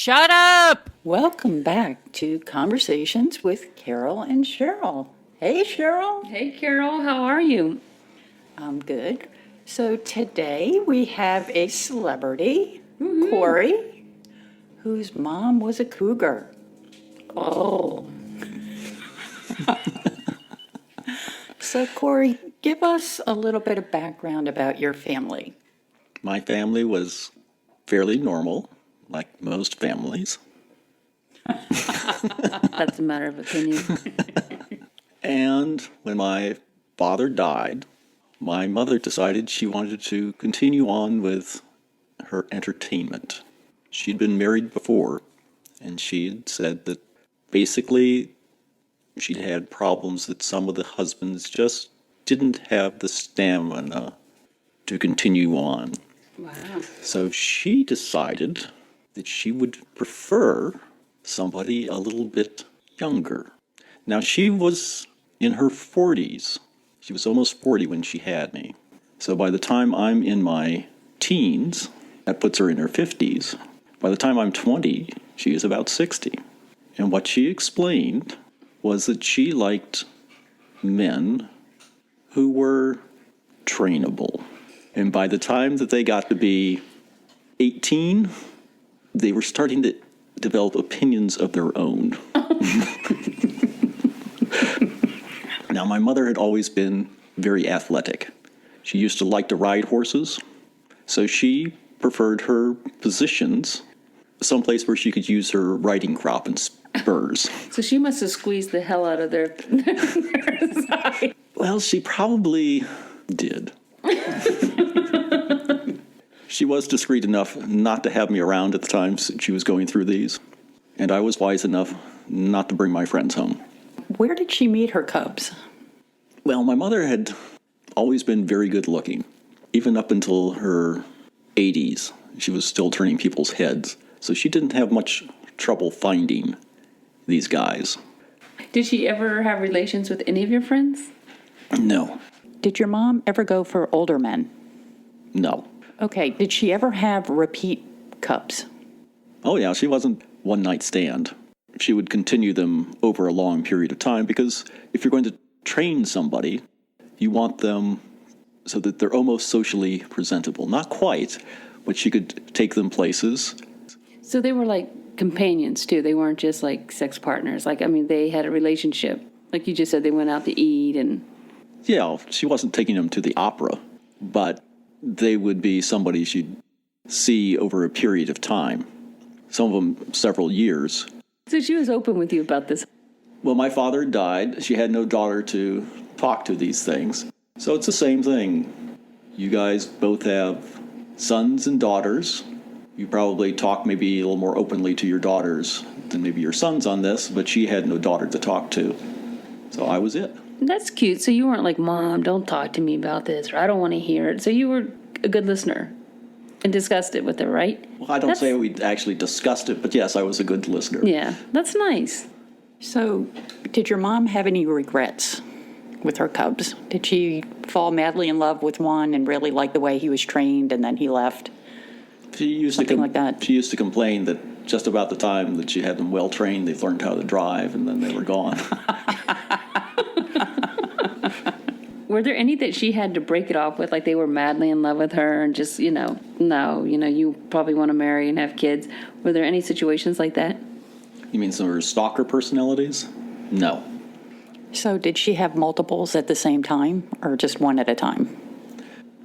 Shut up! Welcome back to Conversations with Carol and Cheryl. Hey, Cheryl. Hey, Carol, how are you? I'm good. So today we have a celebrity, Cory, whose mom was a cougar. Oh. So, Cory, give us a little bit of background about your family. My family was fairly normal, like most families. That's a matter of opinion. And when my father died, my mother decided she wanted to continue on with her entertainment. She'd been married before, and she'd said that basically she'd had problems that some of the husbands just didn't have the stamina to continue on. Wow. So she decided that she would prefer somebody a little bit younger. Now, she was in her 40s. She was almost 40 when she had me. So by the time I'm in my teens, that puts her in her 50s. By the time I'm 20, she is about 60. And what she explained was that she liked men who were trainable. And by the time that they got to be 18, they were starting to develop opinions of their own. Now, my mother had always been very athletic. She used to like to ride horses, so she preferred her positions someplace where she could use her riding crop and spurs. So she must have squeezed the hell out of their side. Well, she probably did. She was discreet enough not to have me around at the times she was going through these, and I was wise enough not to bring my friends home. Where did she meet her cubs? Well, my mother had always been very good looking. Even up until her 80s, she was still turning people's heads, so she didn't have much trouble finding these guys. Did she ever have relations with any of your friends? No. Did your mom ever go for older men? No. Okay, did she ever have repeat cubs? Oh yeah, she wasn't one night stand. She would continue them over a long period of time, because if you're going to train somebody, you want them so that they're almost socially presentable. Not quite, but she could take them places. So they were like companions too. They weren't just like sex partners. They had a relationship. Like you just said, they went out to eat and... Yeah, she wasn't taking them to the opera, but they would be somebody she'd see over a period of time. Some of them several years. So she was open with you about this. Well, my father died. She had no daughter to talk to these things. So it's the same thing. You guys both have sons and daughters. You probably talk maybe a little more openly to your daughters than maybe your sons on this, but she had no daughter to talk to. So I was it. That's cute. So you weren't like, Mom, don't talk to me about this, or I don't want to hear it. So you were a good listener and discussed it with her, right? Well, I don't say we actually discussed it, but yes, I was a good listener. Yeah, that's nice. So, did your mom have any regrets with her cubs? Did she fall madly in love with one and really like the way he was trained and then he left? She used Something like that. She used to complain that just about the time that she had them well trained, they learned how to drive, and then they were gone. Were there any that she had to break it off with, like they were madly in love with her and just, no, you probably want to marry and have kids? Were there any situations like that? You mean some of her stalker personalities? No. So, did she have multiples at the same time or just one at a time?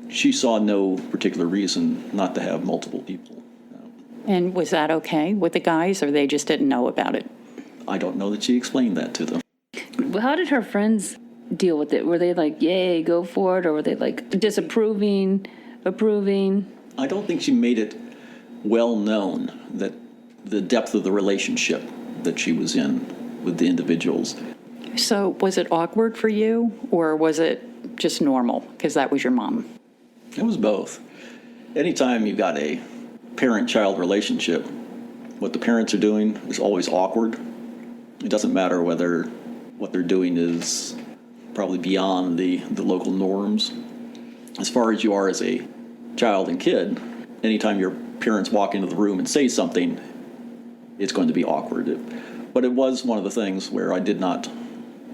She saw no particular reason not to have multiple people. No. And was that okay with the guys, or they just didn't know about it? I don't know that she explained that to them. How did her friends deal with it? Were they like, yay, go for it? Or were they like disapproving, approving? I don't think she made it well known that the depth of the relationship that she was in with the individuals. So, was it awkward for you, or was it just normal because that was your mom? It was both. Anytime you've got a parent-child relationship, what the parents are doing is always awkward. It doesn't matter whether what they're doing is probably beyond the local norms. As far as you are as a child and kid, anytime your parents walk into the room and say something, it's going to be awkward. But it was one of the things where I did not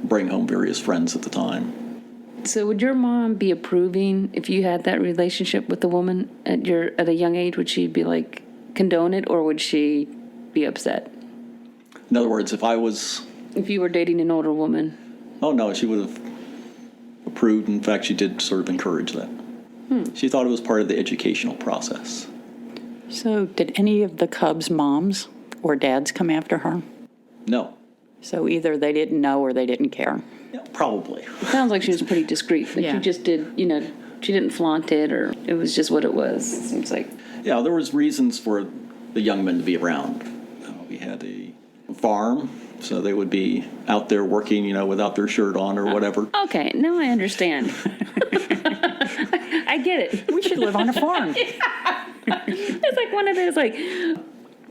bring home various friends at the time. So would your mom be approving if you had that relationship with a woman at a young age? Would she be like, condone it, or would she be upset? In other words, if I was... If you were dating an older woman? Oh, no, she would have approved. In fact, she did sort of encourage that. She thought it was part of the educational process. So did any of the Cubs' moms or dads come after her? No. So either they didn't know or they didn't care. Yeah, probably. It sounds like she was pretty discreet. Like Yeah. she just did, she didn't flaunt it, or it was just what it was. It seems like. Yeah, there was reasons for the young men to be around. We had a farm, so they would be out there working, without their shirt on or whatever. Okay, now I understand. I get it. We should live on a farm. It's like one of those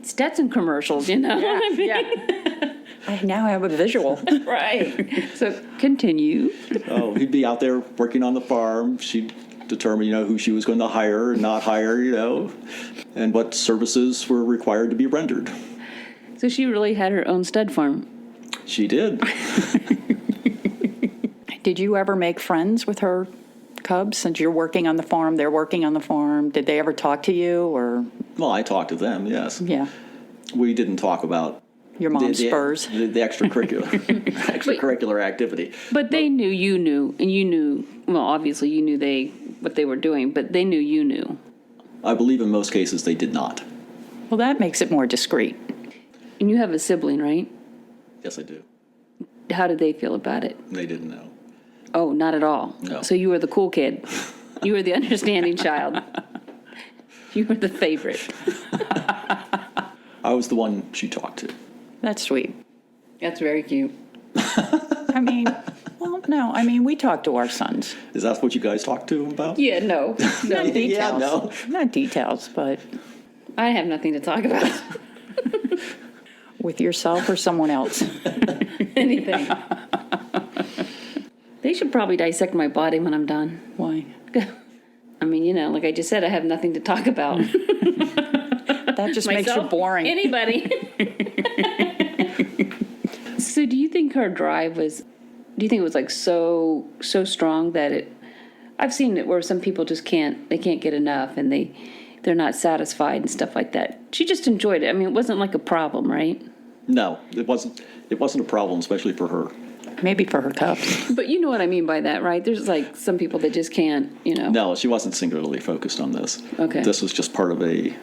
Stetson commercials, I mean? Yeah. I now have a visual. Right. So continue. Oh, he'd be out there working on the farm. She'd determine, who she was going to hire and not hire, and what services were required to be rendered. So she really had her own stud farm. She did. Did you ever make friends with her Cubs? Since you're working on the farm, they're working on the farm. Did they ever talk to you, or? Well, I talked to them, yes. Yeah. We didn't talk about Your mom's spurs. the extracurricular activity. But they knew you knew, and you knew, well, obviously you knew what they were doing, but they knew you knew. I believe in most cases they did not. Well, that makes it more discreet. And you have a sibling, right? Yes, I do. How did they feel about it? They didn't know. Oh, not at all. No. So you were the cool kid. You were the understanding child. You were the favorite. I was the one she talked to. That's sweet. That's very cute. I mean, well, no. I mean, we talk to our sons. Is that what you guys talked to him about? Yeah, no. Not details. Yeah, no. Not details, but I have nothing to talk about. with yourself or someone else. Anything. They should probably dissect my body when I'm done. Why? I mean, like I just said, I have nothing to talk about. That just makes you Myself? boring. Anybody. So do you think her drive was, do you think it was like so strong that I've seen it where some people just can't get enough, and they're not satisfied and stuff like that. She just enjoyed it. I mean, it wasn't like a problem, right? No, it wasn't a problem, especially for her. Maybe for her Cubs. But you know what I mean by that, right? There's like some people that just can't, No, she wasn't singularly focused on this. Okay. This was just part of a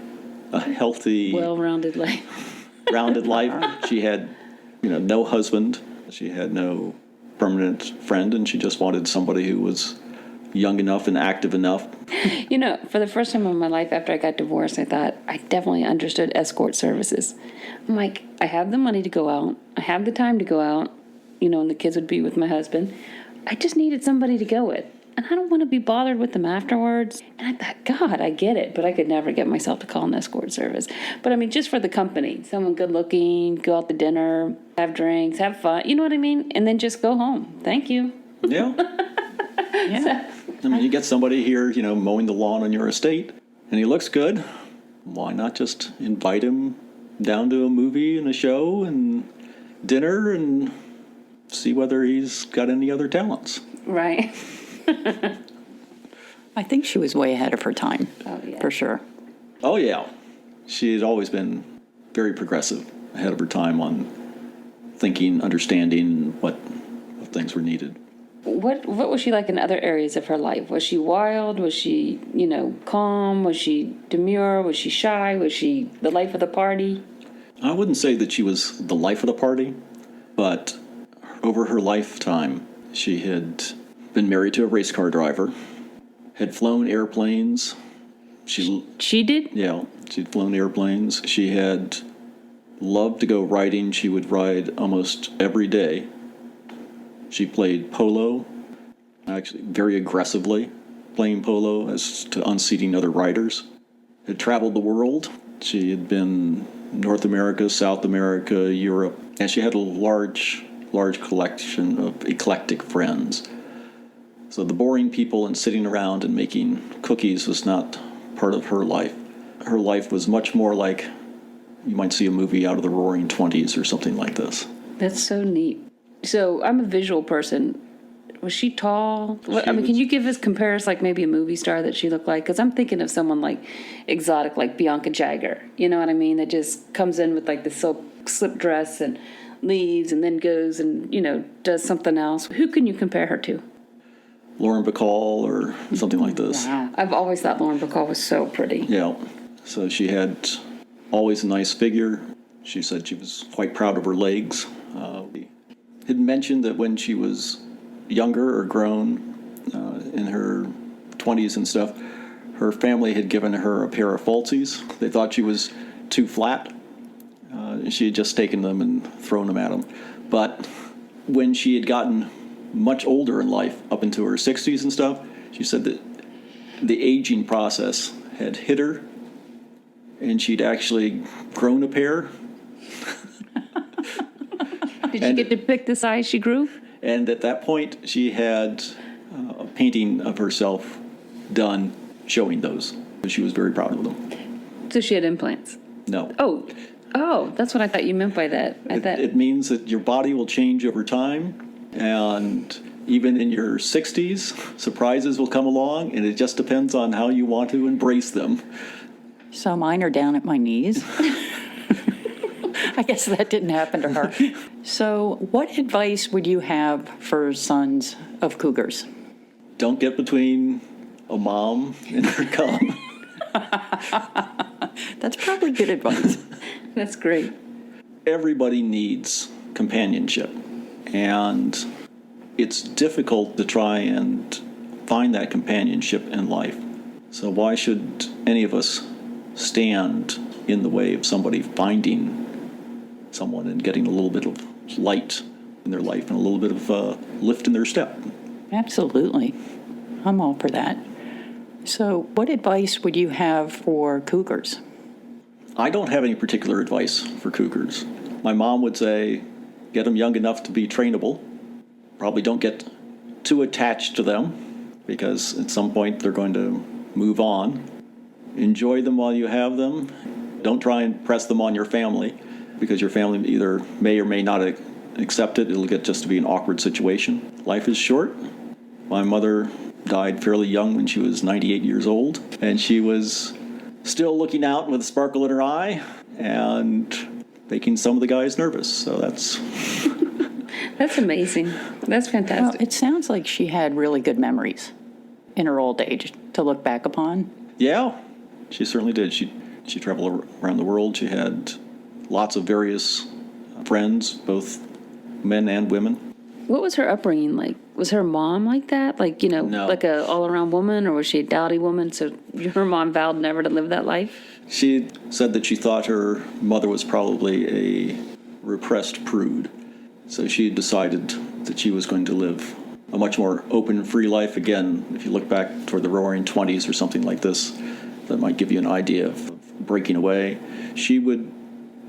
healthy, well-rounded life. rounded life. She had, no husband. She had no permanent friend, and she just wanted somebody who was young enough and active enough. For the first time in my life after I got divorced, I thought I definitely understood escort services. I'm like, I have the money to go out. I have the time to go out, and the kids would be with my husband. I just needed somebody to go with. And I don't want to be bothered with them afterwards. And I thought, God, I get it. But I could never get myself to call an escort service. But I mean, just for the company. Someone good looking, go out to dinner, have drinks, have fun. You know what I mean? And then just go home. Thank you. Yeah. Yeah. I mean, you get somebody here, mowing the lawn on your estate, and he looks good. Why not just invite him down to a movie and a show and dinner and see whether he's got any other talents? Right. I think she was way ahead of her time. Oh, yeah. For sure. Oh, yeah. She had always been very progressive, ahead of her time on thinking, understanding what things were needed. What was she like in other areas of her life? Was she wild? Was she, calm? Was she demure? Was she shy? Was she the life of the party? I wouldn't say that she was the life of the party, but over her lifetime, she had been married to a race car driver, had flown airplanes. She did? Yeah, she'd flown airplanes. She had loved to go riding. She would ride almost every day. She played polo, actually very aggressively, playing polo as to unseating other riders. Had traveled the world. She had been North America, South America, Europe, and she had a large collection of eclectic friends. So the boring people and sitting around and making cookies was not part of her life. Her life was much more like you might see a movie out of the Roaring Twenties or something like this. That's so neat. So I'm a visual person. Was she tall? Can you give us comparison, like maybe a movie star that she looked like? Because I'm thinking of someone like exotic, like Bianca Jagger. You know what I mean? That just comes in with like the silk slip dress and leaves and then goes and, does something else. Who can you compare her to? Lauren Bacall or something like this. Wow. I've always thought Lauren Bacall was so pretty. Yeah. So she had always a nice figure. She said she was quite proud of her legs. We had mentioned that when she was younger or grown, in her 20s and stuff, her family had given her a pair of falsies. They thought she was too flat. She had just taken them and thrown them at them. But when she had gotten much older in life, up into her 60s and stuff, she said that the aging process had hit her, and she'd actually grown a pair. Did you get to pick the size she grew? And at that point, she had a painting of herself done showing those. She was very proud of them. So she had implants. No. Oh, that's what I thought you meant by that. It means that your body will change over time, and even in your 60s, surprises will come along, and it just depends on how you want to embrace them. So mine are down at my knees. I guess that didn't happen to her. So what advice would you have for sons of cougars? Don't get between a mom and her cub. That's probably good advice. That's great. Everybody needs companionship, and it's difficult to try and find that companionship in life. So why should any of us stand in the way of somebody finding someone and getting a little bit of light in their life and a little bit of lift in their step? Absolutely. I'm all for that. So what advice would you have for cougars? I don't have any particular advice for cougars. My mom would say, get them young enough to be trainable. Probably don't get too attached to them, because at some point they're going to move on. Enjoy them while you have them. Don't try and press them on your family, because your family either may or may not accept it. It'll get just to be an awkward situation. Life is short. My mother died fairly young when she was 98 years old, and she was still looking out with a sparkle in her eye and making some of the guys nervous. So that's That's amazing. That's Well, fantastic. it sounds like she had really good memories in her old age to look back upon. Yeah, she certainly did. She traveled around the world. She had lots of various friends, both men and women. What was her upbringing like? Was her mom like that? Like, No. like a all-around woman, or was she a dowdy woman? So her mom vowed never to live that life? She said that she thought her mother was probably a repressed prude. So she decided that she was going to live a much more open, free life. Again, if you look back toward the Roaring Twenties or something like this, that might give you an idea of breaking away. She would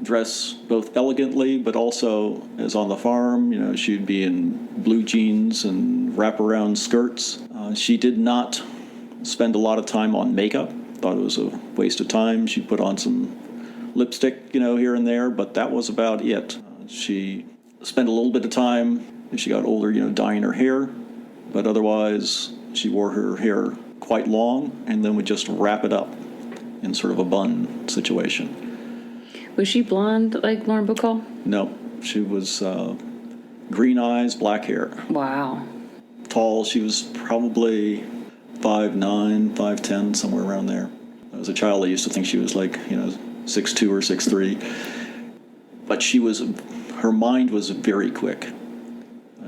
dress both elegantly, but also, as on the farm, she'd be in blue jeans and wraparound skirts. She did not spend a lot of time on makeup. Thought it was a waste of time. She put on some lipstick, here and there, but that was about it. She spent a little bit of time, as she got older, dyeing her hair, but otherwise she wore her hair quite long and then would just wrap it up in sort of a bun situation. Was she blonde like Lauren Bacall? No, she was green eyes, black hair. Wow. Tall, she was probably 5'9", 5'10", somewhere around there. As a child, I used to think she was like, 6'2" or 6'3". But her mind was very quick.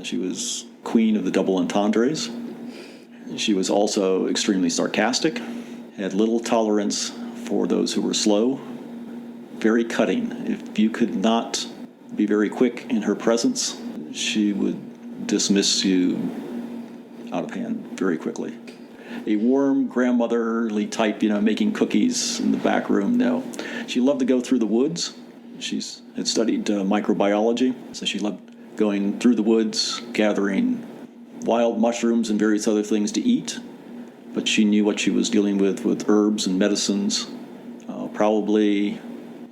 She was queen of the double entendres. She was also extremely sarcastic, had little tolerance for those who were slow, very cutting. If you could not be very quick in her presence, she would dismiss you out of hand very quickly. A warm, grandmotherly type, making cookies in the back room, no. She loved to go through the woods. She had studied microbiology, so she loved going through the woods, gathering wild mushrooms and various other things to eat. But she knew what she was dealing with herbs and medicines. Probably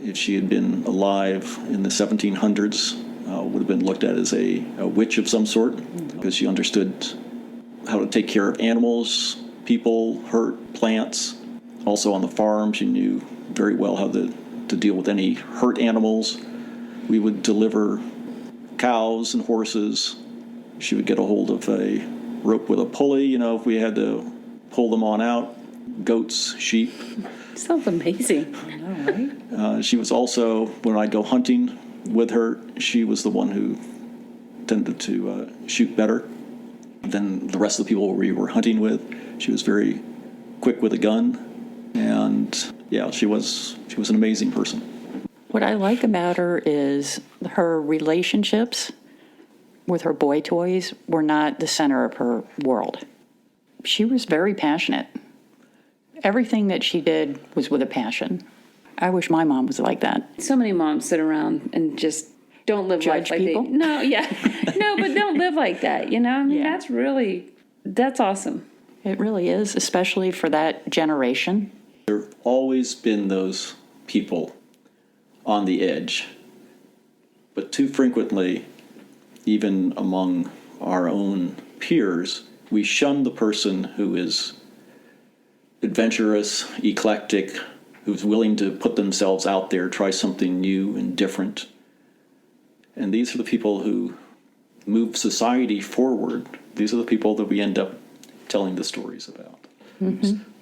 if she had been alive in the 1700s, would have been looked at as a witch of some sort, because she understood how to take care of animals, people, hurt plants. Also on the farm, she knew very well how to deal with any hurt animals. We would deliver cows and horses. She would get a hold of a rope with a pulley, if we had to pull them on out. Goats, sheep. Sounds amazing. I know, right? She was also, when I'd go hunting with her, she was the one who tended to shoot better than the rest of the people we were hunting with. She was very quick with a gun, and yeah, she was an amazing person. What I like about her is her relationships with her boy toys were not the center of her world. She was very passionate. Everything that she did was with a passion. I wish my mom was like that. So many moms sit around and just don't live Judge life like people? they. No, yeah, no, but don't live like that. I mean, Yeah. that's awesome. It really is, especially for that generation. There have always been those people on the edge, but too frequently, even among our own peers, we shun the person who is adventurous, eclectic, who's willing to put themselves out there, try something new and different. And these are the people who move society forward. These are the people that we end up telling the stories about.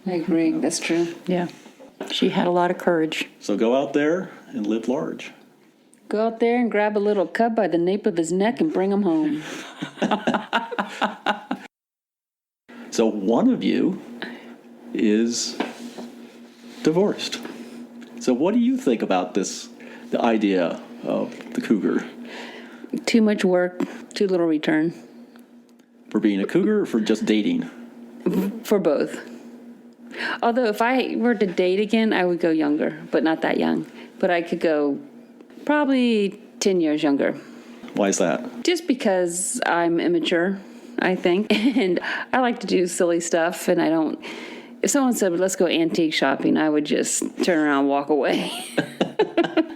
I agree. That's true. Yeah. She had a lot of courage. So go out there and live large. Go out there and grab a little cub by the nape of his neck and bring him home. So one of you is divorced. So what do you think about the idea of the cougar? Too much work, too little return. For being a cougar or for just dating? For both. Although if I were to date again, I would go younger, but not that young. But I could go probably 10 years younger. Why is that? Just because I'm immature, I think. And I like to do silly stuff, and I don't... If someone said, let's go antique shopping, I would just turn around and walk away.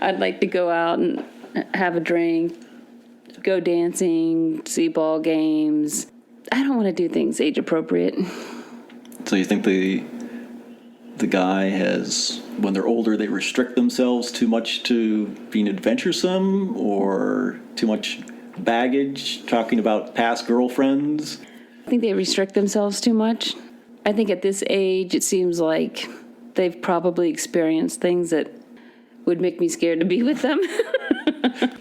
I'd like to go out and have a drink, go dancing, see ball games. I don't want to do things age appropriate. So you think the guy has, when they're older, they restrict themselves too much to being adventuresome, or too much baggage, talking about past girlfriends? I think they restrict themselves too much. I think at this age, it seems like they've probably experienced things that would make me scared to be with them.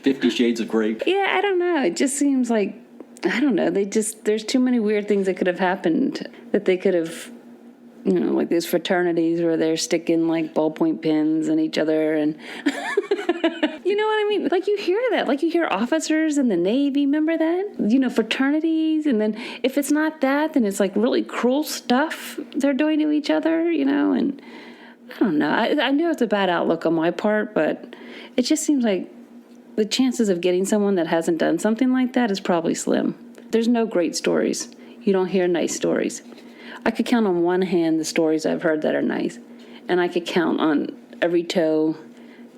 50 Shades of Grey. Yeah, I don't know. It just seems like, I don't know. There's too many weird things that could have happened that they could have, like these fraternities where they're sticking like ballpoint pens in each other, and you know what I mean? Like you hear that, like you hear officers in the Navy, remember that? Fraternities, and then if it's not that, then it's like really cruel stuff they're doing to each other, and I don't know. I know it's a bad outlook on my part, but it just seems like the chances of getting someone that hasn't done something like that is probably slim. There's no great stories. You don't hear nice stories. I could count on one hand the stories I've heard that are nice, and I could count on every toe,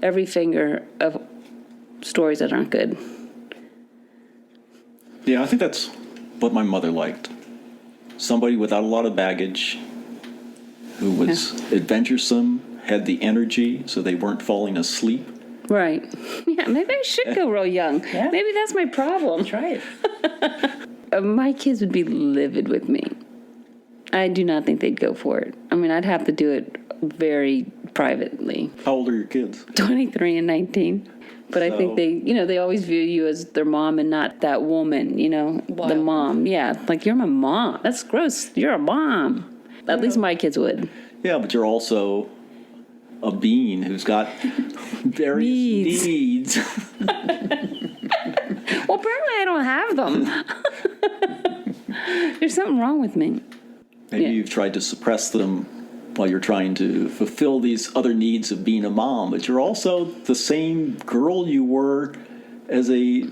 every finger of stories that aren't good. Yeah, I think that's what my mother liked. Somebody without a lot of baggage, who was adventuresome, had the energy so they weren't falling asleep. Right. Yeah, maybe I should go real young. Yeah. Maybe that's my problem. That's right. My kids would be livid with me. I do not think they'd go for it. I mean, I'd have to do it very privately. How old are your kids? 23 and 19. But I think they always view you as their mom and not that woman, the Wild. mom. Yeah, like, you're my mom. That's gross. You're a mom. At least my kids would. Yeah, but you're also a being who's got various needs. Well, apparently I don't have them. There's something wrong with me. Maybe Yeah. you've tried to suppress them while you're trying to fulfill these other needs of being a mom, but you're also the same girl you were as a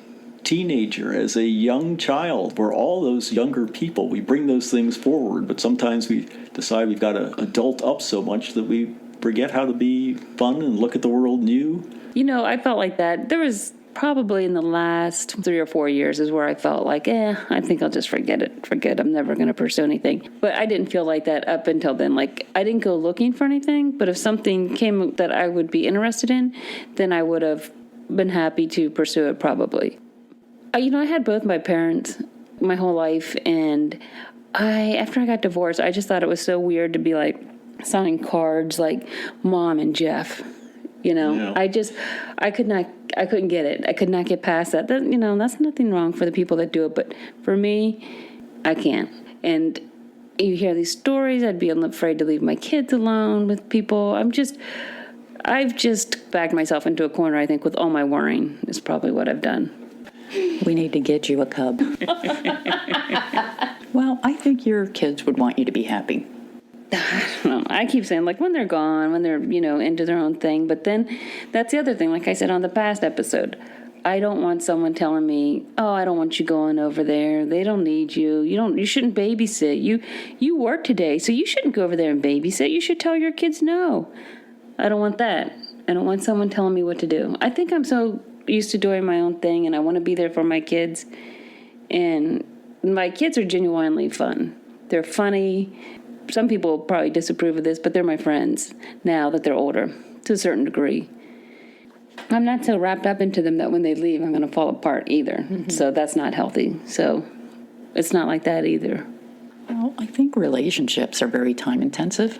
teenager, as a young child. We're all those younger people. We bring those things forward, but sometimes we decide we've got to adult up so much that we forget how to be fun and look at the world new? You know, I felt like that. There was probably in the last 3 or 4 years is where I felt like, I think I'll just forget it. I'm never going to pursue anything. But I didn't feel like that up until then. Like, I didn't go looking for anything, but if something came that I would be interested in, then I would have been happy to pursue it probably. I had both my parents my whole life, and after I got divorced, I just thought it was so weird to be like signing cards like Mom and Jeff. Yeah. I couldn't get it. I could not get past that. That's nothing wrong for the people that do it, but for me, I can't. And you hear these stories, I'd be afraid to leave my kids alone with people. I've just backed myself into a corner, I think, with all my worrying is probably what I've done. We need to get you a cub. Well, I think your kids would want you to be happy. I keep saying, like, when they're gone, when they're, into their own thing. But then that's the other thing, like I said on the past episode. I don't want someone telling me, I don't want you going over there. They don't need you. You shouldn't babysit. You work today, so you shouldn't go over there and babysit. You should tell your kids no. I don't want that. I don't want someone telling me what to do. I think I'm so used to doing my own thing, and I want to be there for my kids. And my kids are genuinely fun. They're funny. Some people probably disapprove of this, but they're my friends now that they're older, to a certain degree. I'm not so wrapped up into them that when they leave, I'm going to fall apart either. Mm-hmm. So that's not healthy. So it's not like that either. Well, I think relationships are very time intensive.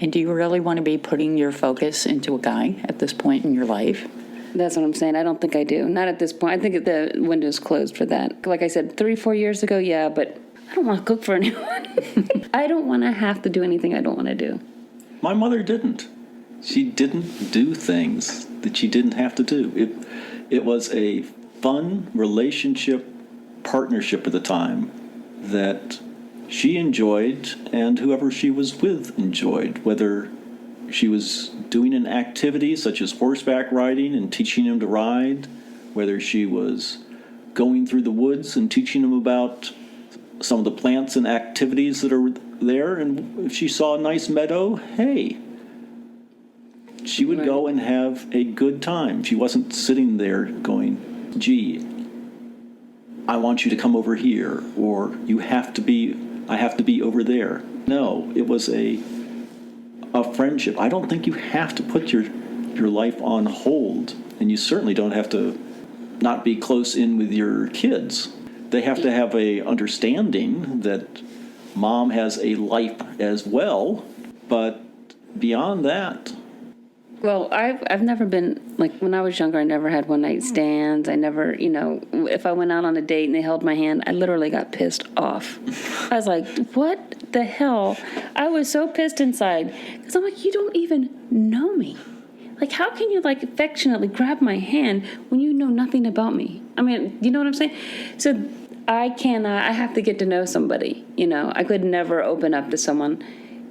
And do you really want to be putting your focus into a guy at this point in your life? That's what I'm saying. I don't think I do. Not at this point. I think the window's closed for that. Like I said, 3-4 years ago, yeah, but I don't want to cook for anyone. I don't want to have to do anything I don't want to do. My mother didn't. She didn't do things that she didn't have to do. It was a fun relationship, partnership at the time that she enjoyed and whoever she was with enjoyed, whether she was doing an activity such as horseback riding and teaching him to ride, whether she was going through the woods and teaching him about some of the plants and activities that are there, and if she saw a nice meadow, hey, she would go and have a good time. She wasn't sitting there going, gee, I want you to come over here, or I have to be over there. No, it was a friendship. I don't think you have to put your life on hold, and you certainly don't have to not be close in with your kids. They have to have a understanding that mom has a life as well, but beyond that. Well, I've never been, like, when I was younger, I never had one-night stands. I never, if I went out on a date and they held my hand, I literally got pissed off. I was like, what the hell? I was so pissed inside. Because I'm like, you don't even know me. Like, how can you, like, affectionately grab my hand when you know nothing about me? I mean, you know what I'm saying? So I have to get to know somebody, I could never open up to someone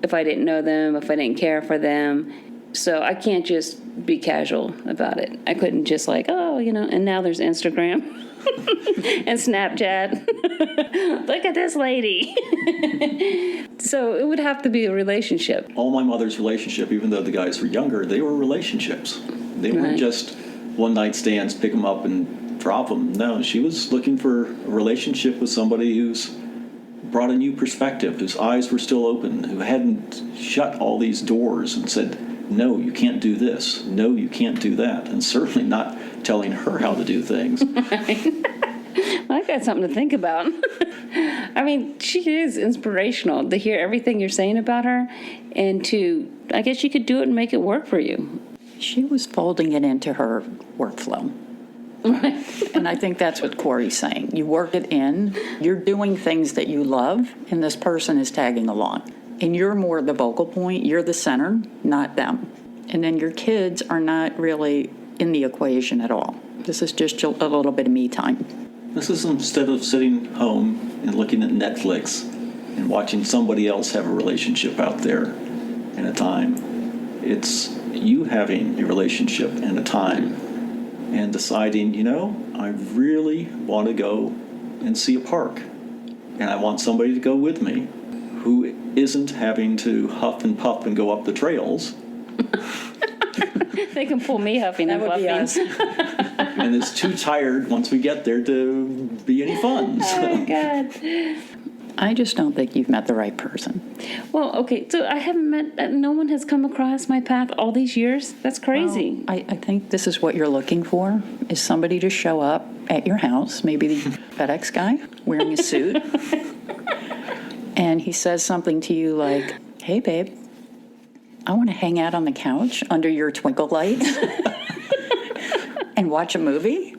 if I didn't know them, if I didn't care for them. So I can't just be casual about it. I couldn't just like, and now there's Instagram and Snapchat. Look at this lady. So it would have to be a relationship. All my mother's relationship, even though the guys were younger, they were relationships. They weren't just one-night stands, pick them up and drop them. No, she was looking for a relationship with somebody who's brought a new perspective, whose eyes were still open, who hadn't shut all these doors and said, no, you can't do this. No, you can't do that. And certainly not telling her how to do things. Well, I got something to think about. I mean, she is inspirational to hear everything you're saying about her, and I guess you could do it and make it work for you. She was folding it into her workflow. Right. And I think that's what Cory's saying. You work it in, you're doing things that you love, and this person is tagging along. And you're more the vocal point, you're the center, not them. And then your kids are not really in the equation at all. This is just a little bit of me time. This is instead of sitting home and looking at Netflix and watching somebody else have a relationship out there in a time. It's you having a relationship and a time and deciding, I really want to go and see a park. And I want somebody to go with me who isn't having to huff and puff and go up the trails, They can pull me huffing and That would be puffing. us. And it's too tired once we get there to be any fun. Oh So. my God. I just don't think you've met the right person. Well, okay, so I haven't met, no one has come across my path all these years? That's crazy. I think this is what you're looking for, is somebody to show up at your house, maybe the FedEx guy wearing a suit, and he says something to you like, hey, babe, I want to hang out on the couch under your twinkle lights and watch a movie.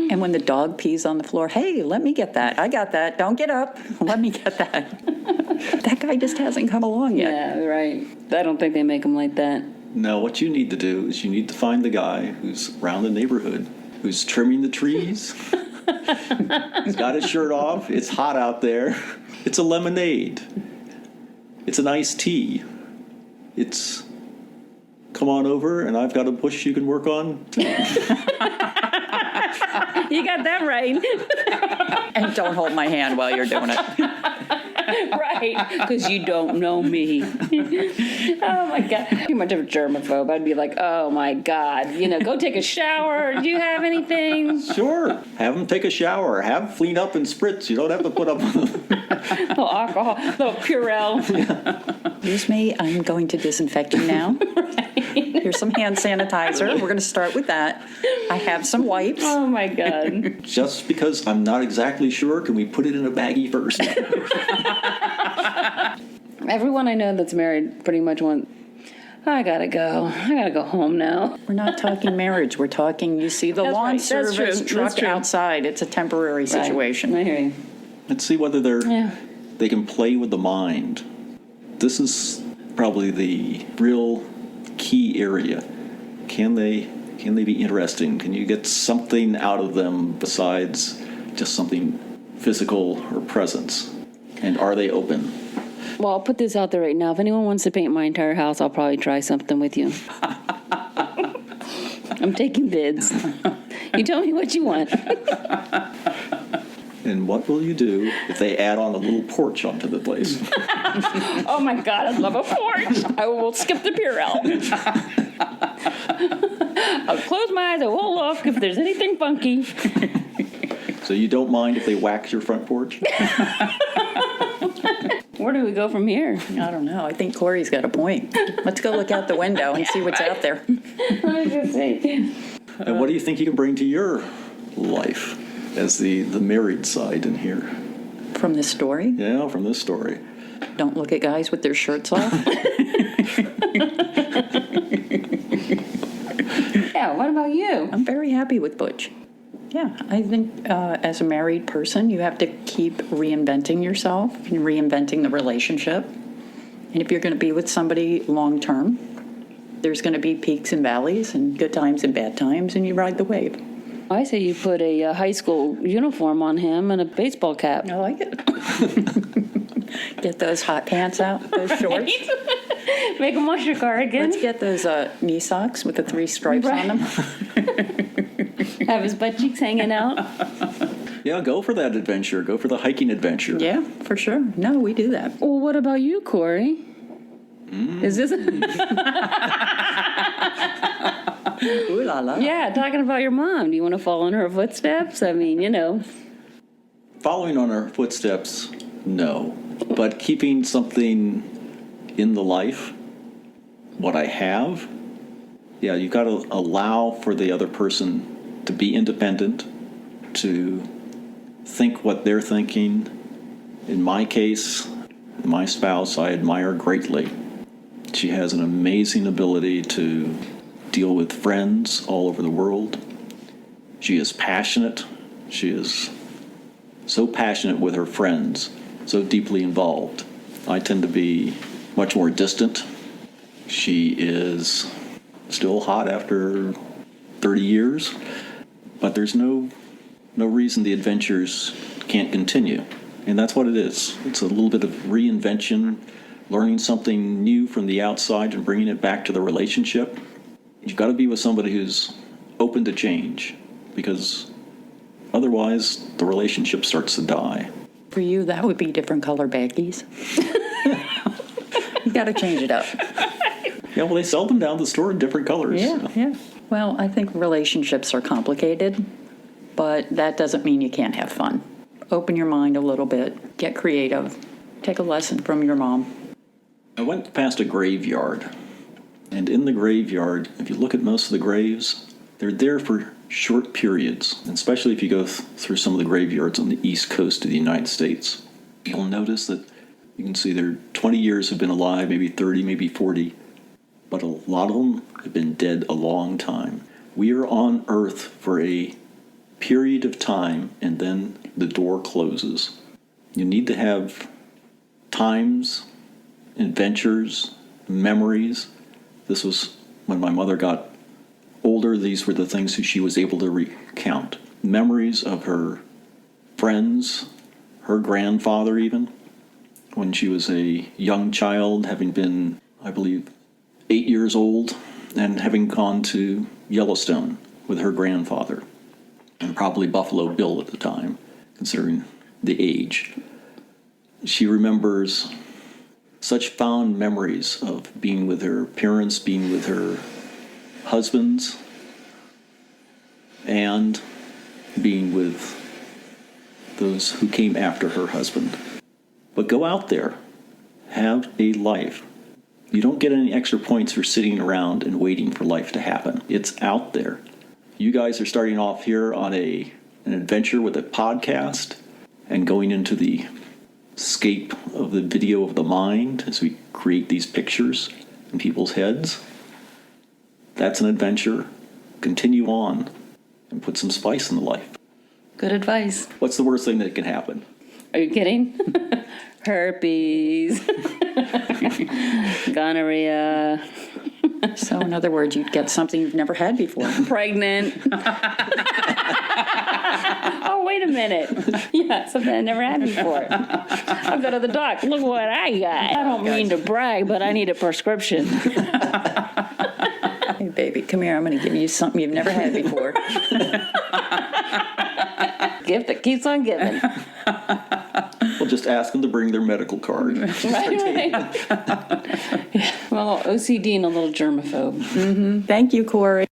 And when the dog pees on the floor, hey, let me get that. I got that. Don't get up. Let me get that. That guy just hasn't come along yet. Yeah, right. I don't think they make them like that. No, what you need to do is you need to find the guy who's around the neighborhood, who's trimming the trees. He's got his shirt off. It's hot out there. It's a lemonade. It's an iced tea. It's come on over, and I've got a bush you can work on. You got that right. And don't hold my hand while you're doing it. Right, because you don't know me. Oh my God. Too much of a germaphobe. I'd be like, oh my God, go take a shower. Do you have anything? Sure. Have them take a shower. Have them clean up and spritz. You don't have to put up with them. A little alcohol, a little Purell. Excuse me, I'm going to disinfect you now. Here's some hand sanitizer. We're going to start with that. I have some wipes. Oh my God. Just because I'm not exactly sure, can we put it in a baggie first? Everyone I know that's married pretty much went, I gotta go home now. We're not talking marriage. We're talking, you see the That's lawn right. That's true. service That's truck true. outside. It's a temporary situation. Right. I hear you. Let's see whether they can play with the mind. This is probably the real key area. Can they be interesting? Can you get something out of them besides just something physical or presence? And are they open? Well, I'll put this out there right now. If anyone wants to paint my entire house, I'll probably try something with you. I'm taking bids. You tell me what you want. And what will you do if they add on a little porch onto the place? Oh my God, I love a porch. I will skip the Purell. I'll close my eyes. I won't look if there's anything funky. So you don't mind if they wax your front porch? Where do we go from here? I don't know. I think Cory's got a point. Let's go look out the window and see what's out there. I was gonna say. And what do you think you can bring to your life as the married side in here? From this story, Yeah, from this story. don't look at guys with their shirts off. Yeah, what about you? I'm very happy with Butch. Yeah, I think as a married person, you have to keep reinventing yourself and reinventing the relationship. And if you're going to be with somebody long term, there's going to be peaks and valleys and good times and bad times, and you ride the wave. I say you put a high school uniform on him and a baseball cap. I like it. Get those hot pants out, those shorts. Make him wash your cardigan. Let's get those knee socks with the 3 stripes on them. Have his butt cheeks hanging out. Yeah, go for that adventure. Go for the hiking adventure. Yeah, for sure. No, we do that. Well, what about you, Cory? Is this? Ooh la la. Yeah, talking about your mom. Do you want to follow in her footsteps? I mean, Following on our footsteps, no. But keeping something in the life, what I have, yeah, you've got to allow for the other person to be independent, to think what they're thinking. In my case, my spouse, I admire greatly. She has an amazing ability to deal with friends all over the world. She is passionate. She is so passionate with her friends, so deeply involved. I tend to be much more distant. She is still hot after 30 years, but there's no reason the adventures can't continue. And that's what it is. It's a little bit of reinvention, learning something new from the outside and bringing it back to the relationship. You've got to be with somebody who's open to change, because otherwise the relationship starts to die. For you, that would be different color baggies. You got to change it up. Yeah, well, they sell them down at the store in different colors. Yeah. Well, I think relationships are complicated, but that doesn't mean you can't have fun. Open your mind a little bit, get creative, take a lesson from your mom. I went past a graveyard, and in the graveyard, if you look at most of the graves, they're there for short periods, and especially if you go through some of the graveyards on the east coast of the United States. You'll notice that you can see they're 20 years have been alive, maybe 30, maybe 40, but a lot of them have been dead a long time. We are on Earth for a period of time, and then the door closes. You need to have times, adventures, memories. This was when my mother got older. These were the things that she was able to recount. Memories of her friends, her grandfather even, when she was a young child, having been, I believe, 8 years old, and having gone to Yellowstone with her grandfather, and probably Buffalo Bill at the time, considering the age. She remembers such fond memories of being with her parents, being with her husbands, and being with those who came after her husband. But go out there, have a life. You don't get any extra points for sitting around and waiting for life to happen. It's out there. You guys are starting off here on an adventure with a podcast and going into the scape of the video of the mind as we create these pictures in people's heads. That's an adventure. Continue on and put some spice in the life. Good advice. What's the worst thing that can happen? Are you kidding? Herpes. Gonorrhea. So in other words, you'd get something you've never had before. Pregnant. Oh, wait a minute. Yeah, something I never had before. I'll go to the doc. Look what I got. I don't mean to brag, but I need a prescription. Hey, baby, come here. I'm going to give you something you've never had before. Gift that keeps on giving. We'll just ask them to bring their medical card. Right. Well, OCD and a little germaphobe. Thank you, Cory.